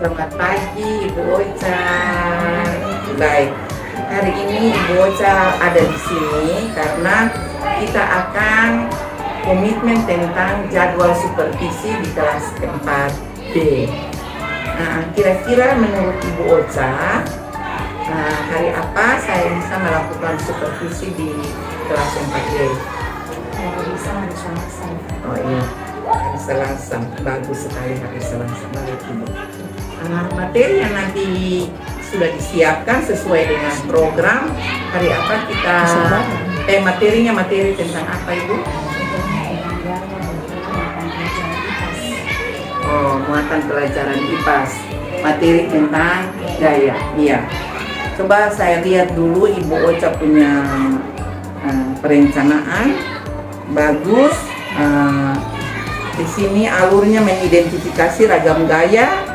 Selamat pagi Ibu Ocha. Baik, hari ini Ibu Ocha ada di sini karena kita akan komitmen tentang jadwal supervisi di kelas keempat D. Nah, kira-kira menurut Ibu Ocha, hari apa saya bisa melakukan supervisi di kelas 4D? Bisa hari Selasa. Oh iya, hari Selasa. Bagus sekali hari Selasa. Baik, Ibu. Materi yang nanti sudah disiapkan sesuai dengan program. Hari apa kita? Materi tentang apa, Ibu? Oh, muatan pelajaran IPAS. Materi tentang gaya. Iya. Coba saya lihat dulu Ibu Ocha punya perencanaan. Bagus. Di sini alurnya mengidentifikasi ragam gaya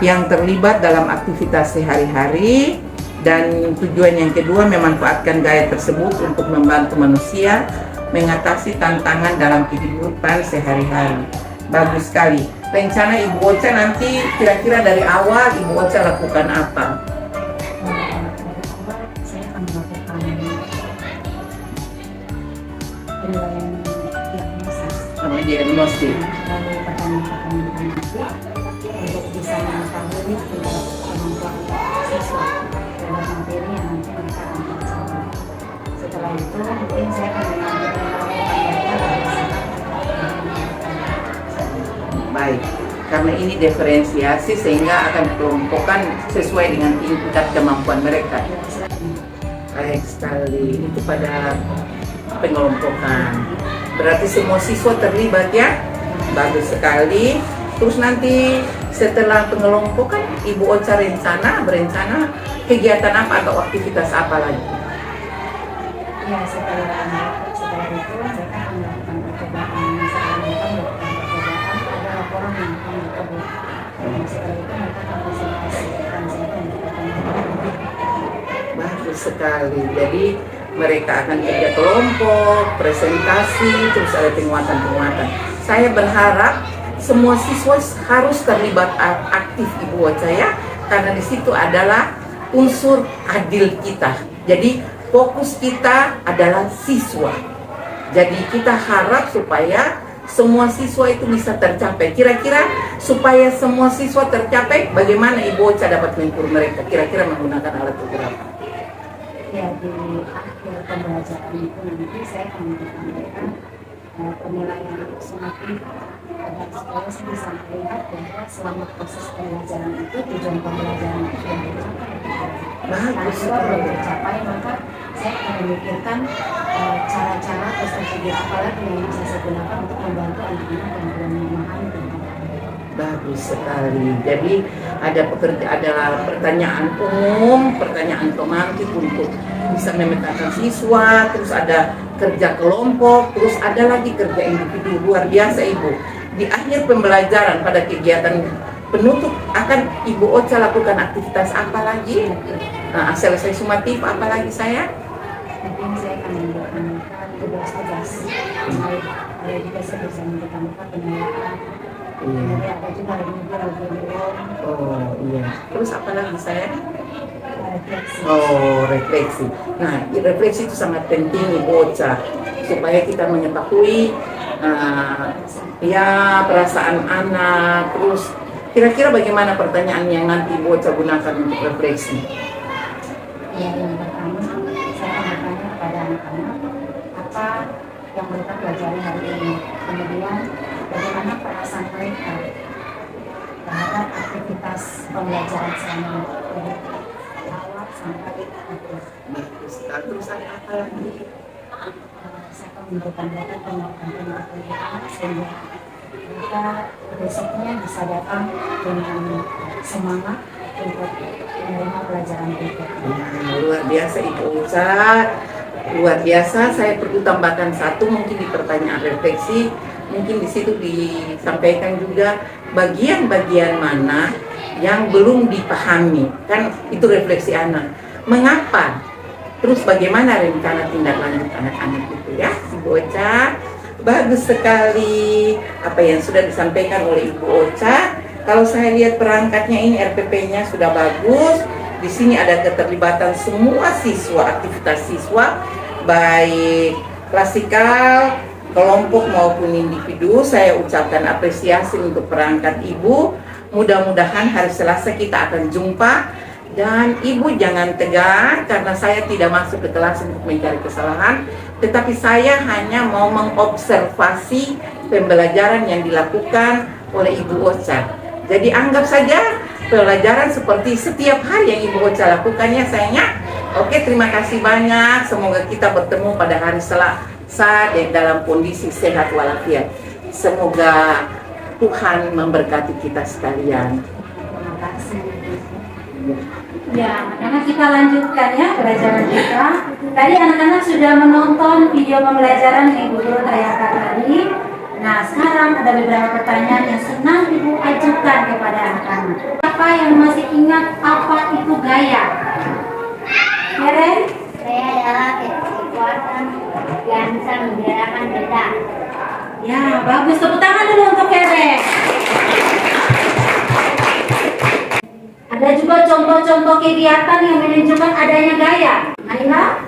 yang terlibat dalam aktivitas sehari-hari, dan tujuan yang kedua memanfaatkan gaya tersebut untuk membantu manusia mengatasi tantangan dalam kehidupan sehari-hari. Bagus sekali. Rencana Ibu Ocha nanti kira-kira dari awal Ibu Ocha lakukan apa? Saya akan melakukan penilaian diagnosis. Diagnostik. Lalu pertanyaan-pertanyaan untuk bisa mengetahui kemampuan siswa dalam materi yang nanti mereka akan pelajari. Setelah itu mungkin saya akan mengambil Baik, karena ini diferensiasi sehingga akan dikelompokkan sesuai dengan tingkat kemampuan mereka. Baik sekali, itu pada pengelompokan. Berarti semua siswa terlibat ya? Bagus sekali. Terus nanti setelah pengelompokan Ibu Ocha berencana kegiatan apa atau aktivitas apa lagi? Ya, setelah itu mereka akan melakukan percobaan. Setelah mereka melakukan percobaan, ada laporan yang akan mereka buat. Setelah itu mereka akan presentasikan untuk Bagus sekali. Jadi mereka akan kerja kelompok, presentasi, terus ada penguatan. Saya berharap semua siswa harus terlibat aktif Ibu Ocha ya, karena di situ adalah unsur adil kita. Jadi fokus kita adalah siswa. Jadi kita harap supaya semua siswa itu bisa tercapai. Kira-kira supaya semua siswa tercapai, bagaimana Ibu Ocha dapat mengukur mereka? Kira-kira menggunakan alat ukur apa? Ya, di akhir pembelajaran itu nanti saya akan memberikan mereka penilaian sumatif agar supaya saya bisa melihat bahwa selama proses pembelajaran itu tujuan pembelajaran itu sudah tercapai. Bagus Kalau belum tercapai, maka saya akan memikirkan cara-cara atau strategi apa lagi yang bisa saya gunakan untuk membantu anak-anak yang belum memahami tentang Bagus sekali. Jadi ada pertanyaan umum, pertanyaan pemantik untuk bisa memetakan siswa, terus ada kerja kelompok, terus ada lagi kerja individu. Luar biasa Ibu. Di akhir pembelajaran pada kegiatan penutup akan Ibu Ocha lakukan aktivitas apa lagi? Nah, selesai sumatif apa lagi saya? mungkin saya akan memberikan mereka tugas-tugas. Ada juga saya bisa memberikan mereka penilaian. Kemudian ada juga review. Oh iya. Terus apa lagi saya? Refleksi. Oh, refleksi. Nah, refleksi itu sangat penting Ibu Ocha supaya kita mengetahui ya perasaan anak. Terus kira-kira bagaimana pertanyaan yang nanti Ibu Ocha gunakan untuk refleksi? Ya, yang pertama saya akan bertanya kepada anak-anak apa yang mereka pelajari hari ini. Kemudian bagaimana perasaan mereka terhadap aktivitas pembelajaran selama dari awal sampai akhir. Bagus. Terus ada apa lagi? Saya akan memberikan mereka penelitian sehingga mereka besoknya bisa datang dengan semangat untuk menerima pelajaran berikutnya. Luar biasa Ibu Ocha, luar biasa. Saya perlu tambahkan satu mungkin di pertanyaan refleksi, mungkin di situ disampaikan juga bagian-bagian mana yang belum dipahami, kan itu refleksi anak. Mengapa? Terus bagaimana rencana tindak lanjut anak-anak itu ya, Ibu Ocha. Bagus sekali apa yang sudah disampaikan oleh Ibu Ocha. Kalau saya lihat perangkatnya ini RPP-nya sudah bagus. Di sini ada keterlibatan semua siswa, aktivitas siswa, baik klasikal, kelompok maupun individu. Saya ucapkan apresiasi untuk perangkat ibu. Mudah-mudahan hari Selasa kita akan jumpa. Dan ibu jangan tegang karena saya tidak masuk ke kelas untuk mencari kesalahan, tetapi saya hanya mau mengobservasi pembelajaran yang dilakukan oleh Ibu Ocha. Jadi anggap saja pelajaran seperti setiap hari yang Ibu Ocha lakukannya sayangnya. Oke, terima kasih banyak. Semoga kita bertemu pada hari Selasa dalam kondisi sehat walafiat. Semoga Tuhan memberkati kita sekalian. Terima kasih. Ya, anak-anak kita lanjutkan ya pelajaran kita. Tadi anak-anak sudah menonton video pembelajaran yang Ibu Guru teriakan tadi. Nah, sekarang ada beberapa pertanyaan yang senang Ibu ajukan kepada anak-anak. Siapa yang masih ingat apa itu gaya? Keren? Gaya adalah kekuatan yang bisa menggerakkan benda. Ya, bagus. Tepuk tangan dulu untuk Keren. Ada juga contoh-contoh kegiatan yang menunjukkan adanya gaya. Aina?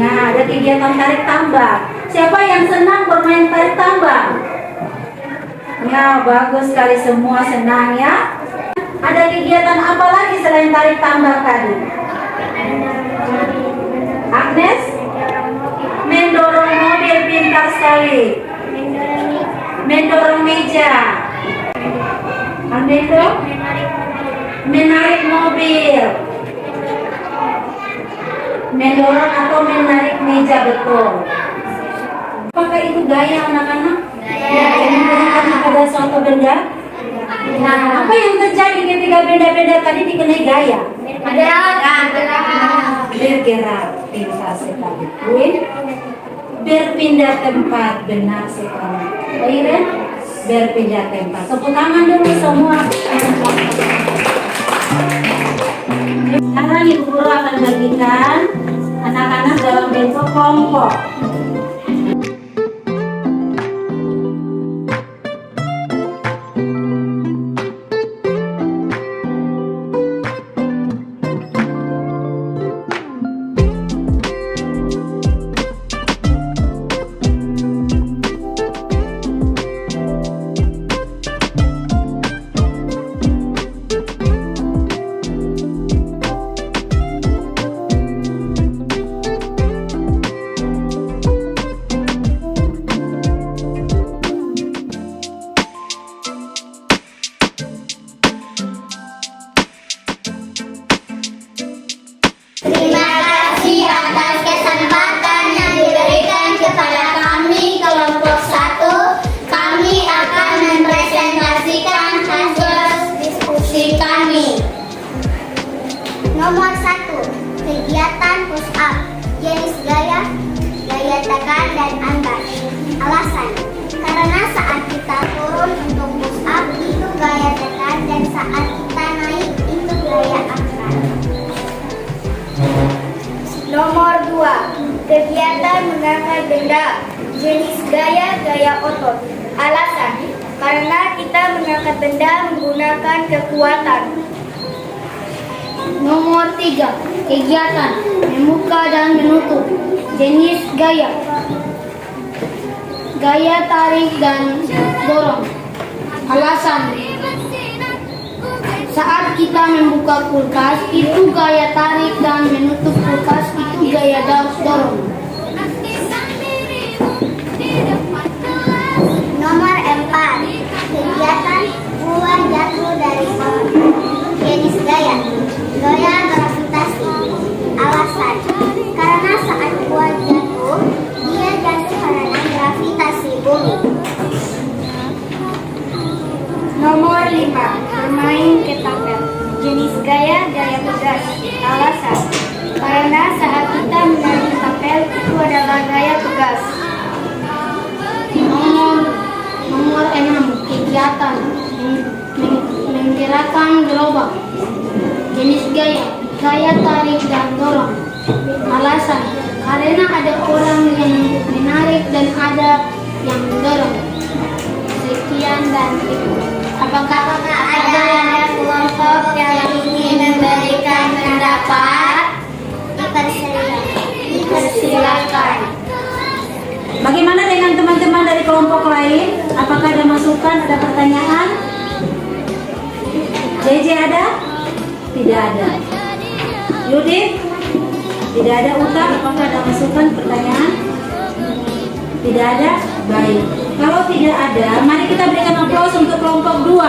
Nah, ada kegiatan tarik tambang. Siapa yang senang bermain tarik tambang? Ya, bagus sekali, semua senang ya. Ada kegiatan apa lagi selain tarik tambang tadi? Agnes? Mendorong mobil, pintar sekali. Mendorong meja. Arnendo? Menarik mobil. Mendorong atau menarik meja, betul. Apakah itu gaya anak-anak? Gaya. Yang menunjukkan pada suatu benda? Nah, apa yang terjadi ketika benda-benda tadi dikenai gaya? Bergerak, pintar sekali. Queen, berpindah tempat, benar sekali. Iren, berpindah tempat. Tepuk tangan dulu semua. Sekarang Ibu Guru akan bagikan anak-anak dalam bentuk kelompok. Terima kasih atas kesempatan yang diberikan kepada kami kelompok 1. Kami akan mempresentasikan hasil diskusi kami. Nomor 1, kegiatan push up. Jenis gaya, gaya tekan dan angkat. Alasan, karena saat kita turun untuk push up itu gaya tekan dan saat kita naik itu gaya angkat. Nomor 2, kegiatan mengangkat benda. Jenis gaya, gaya otot. Alasan, karena kita mengangkat benda menggunakan kekuatan. Nomor 3, kegiatan membuka dan menutup. Jenis gaya, gaya tarik dan dorong. Alasan, saat kita membuka kulkas itu gaya tarik dan menutup kulkas itu gaya dorong. Nomor 4, kegiatan buah jatuh dari pohon. Jenis gaya, gaya gravitasi. Alasan, karena saat buah jatuh dia jatuh karena gravitasi bumi. Nomor 5, bermain ketapel. Jenis gaya, gaya tegas. Alasan, karena saat kita menarik ketapel itu adalah gaya tegas. Nomor 6, kegiatan menggerakkan gerobak. Jenis gaya, gaya tarik dan dorong. Alasan, karena ada orang yang menarik dan ada yang mendorong. Sekian dan terima kasih. Apakah ada kelompok yang ingin memberikan pendapat? Dipersilakan. Bagaimana dengan teman-teman dari kelompok lain? Apakah ada masukan, ada pertanyaan? JJ ada? Tidak ada. Yudit? Tidak ada. Uta, apakah ada masukan, pertanyaan? Tidak ada? Baik. Kalau tidak ada, mari kita berikan aplaus untuk kelompok 2.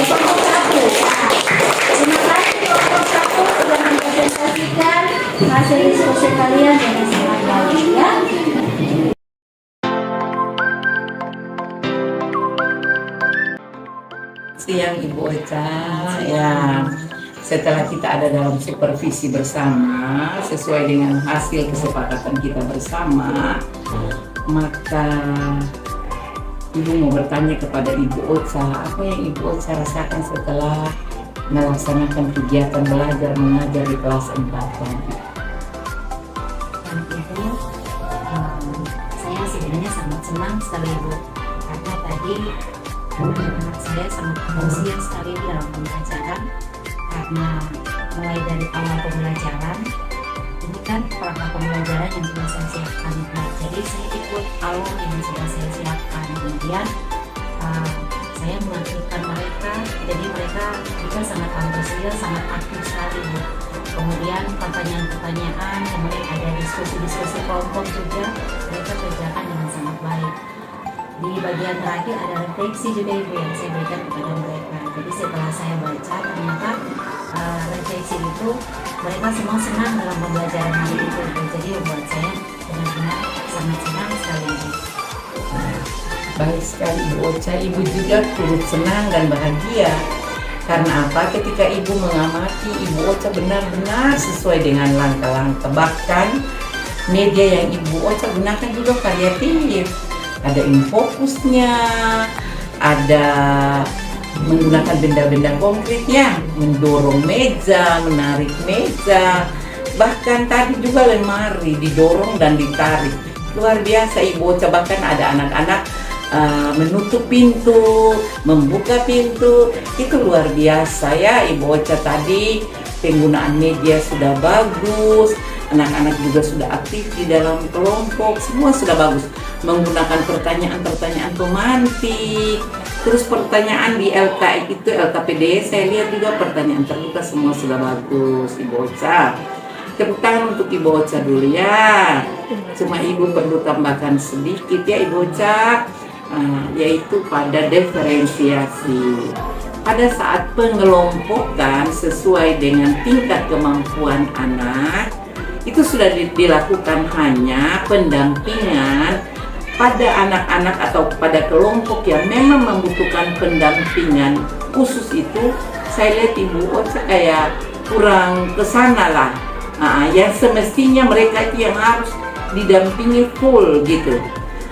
Kelompok 1. Terima kasih kelompok 1 sudah mempresentasikan hasil diskusi kalian dengan sangat baik ya. Siang Ibu Ocha, ya setelah kita ada dalam supervisi bersama sesuai dengan hasil kesepakatan kita bersama, maka Ibu mau bertanya kepada Ibu Ocha, apa yang Ibu Ocha rasakan setelah melaksanakan kegiatan belajar mengajar di kelas 4 tadi? Dan itu saya sebenarnya sangat senang sekali Bu, karena tadi anak saya sangat antusias sekali dalam pembelajaran, karena mulai dari awal pembelajaran ini kan perangkat pembelajaran yang sudah saya siapkan, jadi saya ikut alur yang sudah saya siapkan, kemudian saya mengajarkan mereka, jadi mereka juga sangat antusias, sangat aktif sekali Bu. Kemudian pertanyaan-pertanyaan, kemudian ada diskusi-diskusi kelompok juga mereka kerjakan dengan sangat baik. Di bagian terakhir ada refleksi juga Ibu yang saya berikan kepada mereka. Jadi setelah saya baca ternyata refleksi itu mereka semua senang dalam pembelajaran hari itu. Jadi membuat saya benar-benar sangat senang sekali. Baik sekali Ibu Ocha, Ibu juga turut senang dan bahagia. Karena apa? Ketika Ibu mengamati, Ibu Ocha benar-benar sesuai dengan langkah-langkah. Bahkan media yang Ibu Ocha gunakan juga variatif. Ada infokusnya, ada menggunakan benda-benda konkret ya, mendorong meja, menarik meja, bahkan tadi juga lemari didorong dan ditarik. Luar biasa Ibu Ocha, bahkan ada anak-anak menutup pintu, membuka pintu, itu luar biasa ya Ibu Ocha. Tadi penggunaan media sudah bagus, anak-anak juga sudah aktif di dalam kelompok, semua sudah bagus. Menggunakan pertanyaan-pertanyaan pemantik, terus pertanyaan di LK itu LKPD, saya lihat juga pertanyaan terbuka semua sudah bagus Ibu Ocha. Tepuk tangan untuk Ibu Ocha dulu ya. Cuma Ibu perlu tambahkan sedikit ya Ibu Ocha, yaitu pada diferensiasi. Pada saat pengelompokan sesuai dengan tingkat kemampuan anak, itu sudah dilakukan hanya pendampingan pada anak-anak atau pada kelompok yang memang membutuhkan pendampingan khusus. Itu saya lihat Ibu Ocha kayak kurang kesana lah. Yang semestinya mereka itu yang harus didampingi full gitu.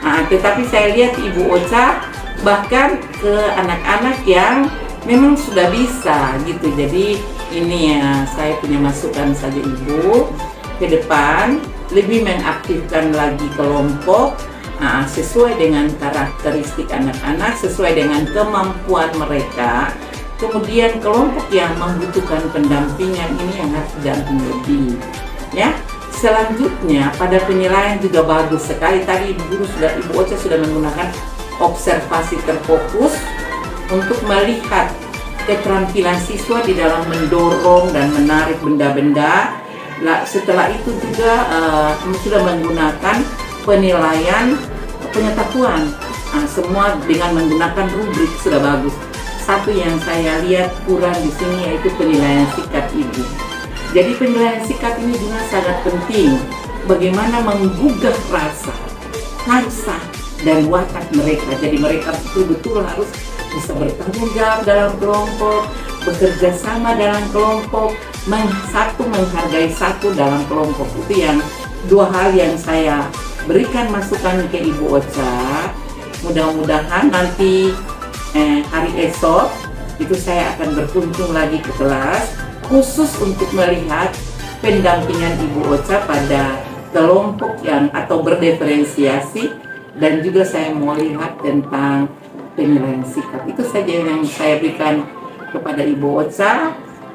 Tetapi saya lihat Ibu Ocha bahkan ke anak-anak yang memang sudah bisa gitu. Jadi ini ya, saya punya masukan saja Ibu, ke depan lebih mengaktifkan lagi kelompok sesuai dengan karakteristik anak-anak, sesuai dengan kemampuan mereka. Kemudian kelompok yang membutuhkan pendampingan ini yang harus didampingi lebih ya. Selanjutnya pada penilaian juga bagus sekali. Tadi Ibu Ocha sudah menggunakan observasi terfokus untuk melihat keterampilan siswa di dalam mendorong dan menarik benda-benda. Setelah itu juga sudah menggunakan penilaian pengetahuan, semua dengan menggunakan rubrik sudah bagus. Satu yang saya lihat kurang di sini yaitu penilaian sikap Ibu. Jadi penilaian sikap ini juga sangat penting. Bagaimana menggugah rasa, dan watak mereka. Jadi mereka betul-betul harus bisa bertanggung jawab dalam kelompok, bekerja sama dalam kelompok, satu menghargai satu dalam kelompok. Itu yang dua hal yang saya berikan masukan ke Ibu Ocha. Mudah-mudahan nanti hari esok itu saya akan berkunjung lagi ke kelas khusus untuk melihat pendampingan Ibu Ocha pada kelompok yang atau berdiferensiasi, dan juga saya mau lihat tentang penilaian sikap. Itu saja yang saya berikan kepada Ibu Ocha.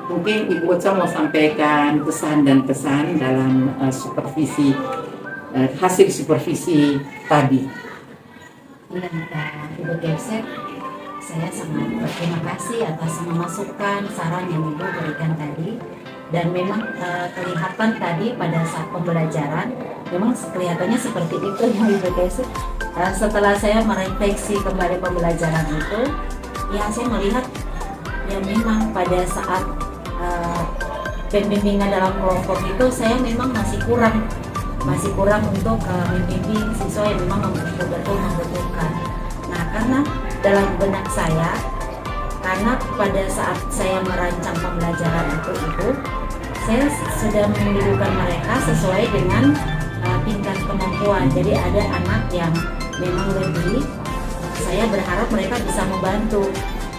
Mungkin Ibu Ocha mau sampaikan pesan dan kesan dalam supervisi hasil supervisi tadi. Iya, Ibu Kepsek, saya sangat berterima kasih atas semua masukan, saran yang Ibu berikan tadi. Dan memang kelihatan tadi pada saat pembelajaran, memang kelihatannya seperti itu ya Ibu Kepsek. Setelah saya merefleksi kembali pembelajaran itu, ya saya melihat ya memang pada saat pembimbingan dalam kelompok itu saya memang masih kurang untuk membimbing siswa yang memang betul-betul membutuhkan. Nah, karena dalam benak saya, karena pada saat saya merancang pembelajaran itu saya sudah mendudukkan mereka sesuai dengan tingkat kemampuan. Jadi ada anak yang memang lebih, saya berharap mereka bisa membantu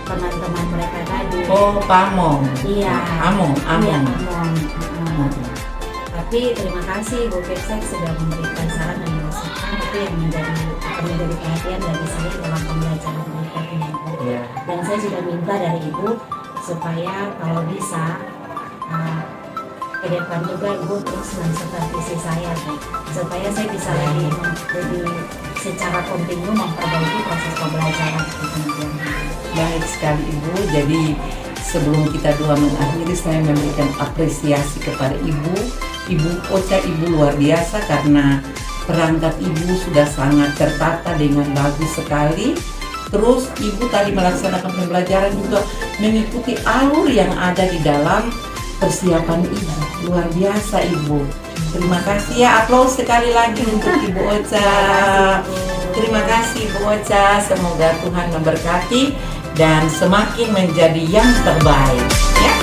teman-teman mereka tadi. Oh, Pamong. Iya. Among. Iya, Among. Tapi terima kasih Bu Kepsek sudah memberikan saran dan masukan, itu yang akan menjadi perhatian dari saya dalam pembelajaran berikutnya. Ya. Dan saya sudah minta dari Ibu supaya kalau bisa ke depan juga Ibu terus mensupervisi saya, supaya saya bisa lebih secara kontinu memperbaiki proses pembelajaran di kemudian hari. Baik sekali Ibu. Jadi sebelum kita dua mengakhiri, saya memberikan apresiasi kepada Ibu Ocha. Ibu luar biasa karena perangkat Ibu sudah sangat tertata dengan bagus sekali. Terus Ibu tadi melaksanakan pembelajaran juga mengikuti alur yang ada di dalam persiapan Ibu. Luar biasa Ibu. Terima kasih ya, aplaus sekali lagi untuk Ibu Ocha. Terima kasih Ibu Ocha, semoga Tuhan memberkati dan semakin menjadi yang terbaik ya.